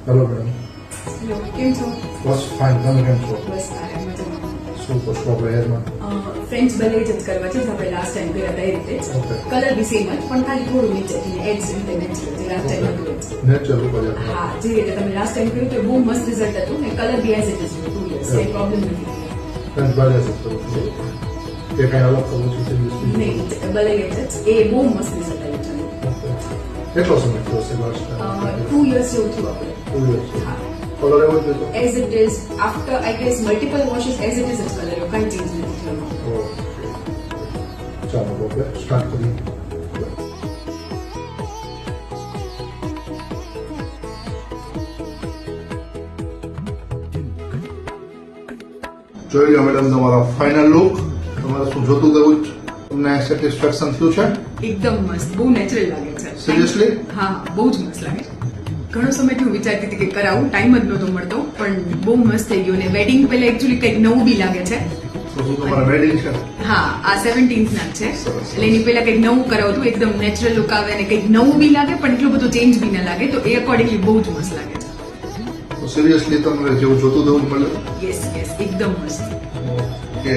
Hello madam. Hello, કેમ છો? બસ fine. તમે કેમ છો? બસ સારા મજામાં. શું કરશો આપણે હેરમાં? ફ્રેન્ચ બેલેજ જ કરવા છે, આપણે લાસ્ટ ટાઈમ કર્યા હતા એ રીતે જ. Okay. કલર બી સેમ જ, પણ ખાલી થોડું નીચે એડ્સ રીતે નેચરલ જે લાસ્ટ ટાઈમ હતું એ જ. નેચરલ ઉપર જ. હા, જે રીતે તમે લાસ્ટ ટાઈમ કર્યું તો બહુ મસ્ત રિઝલ્ટ હતું ને colour be as it is 2 years કઈ પ્રોબ્લેમ નથી. ફ્રેન્ચ બેલેજ જ કરું છું. એ કઈ અલગ કરવું છે સિરિયસલી? નહીં, બેલેજ જ એ બહુ મસ્ત રિઝલ્ટ આવ્યું છે. કેટલો સમય થયો છે લાસ્ટ ટાઈમ? 2 years જેવું થયું આપણે. 2 years. હા, કલર એવો જ હતો? As it is after I guess multiple વોશિસ as it is જ કલર કઈ ચેન્જ નથી થયો. ઓકે. ચાલો આપણે સ્ટાર્ટ કરીએ. જોઈ લો મેડમ તમારા ફાઇનલ લુક. તમારે શું જોતું તેવું જ તમને સેટિસ્ફેક્શન થયું છે? એકદમ મસ્ત, બહુ નેચરલ લાગે છે. Seriously? હા, બહુ જ મસ્ત લાગે. ઘણો સમયથી હું વિચારતી હતી કે કરાવું, ટાઈમ જ નહોતો મળતો, પણ બહુ મસ્ત થઈ ગયું. અને વેડિંગ પહેલા એકચ્યુઅલી કંઈક નવું બી લાગે છે. તો શું તમારા વેડિંગ છે? હા, આ 17th ના જ છે. સરસ. એટલે એની પહેલા કંઈક નવું કરાવું હતું, એકદમ નેચરલ લુક આવે અને કંઈક નવું બી લાગે, પણ એટલું બધું ચેન્જ બી ના લાગે. તો એ અકોર્ડિંગલી બહુ જ મસ્ત લાગે છે. તો સિરિયસલી તમને જેવું જોતું તેવું જ મળ્યું? યસ યસ, એકદમ મસ્ત. ઓકે.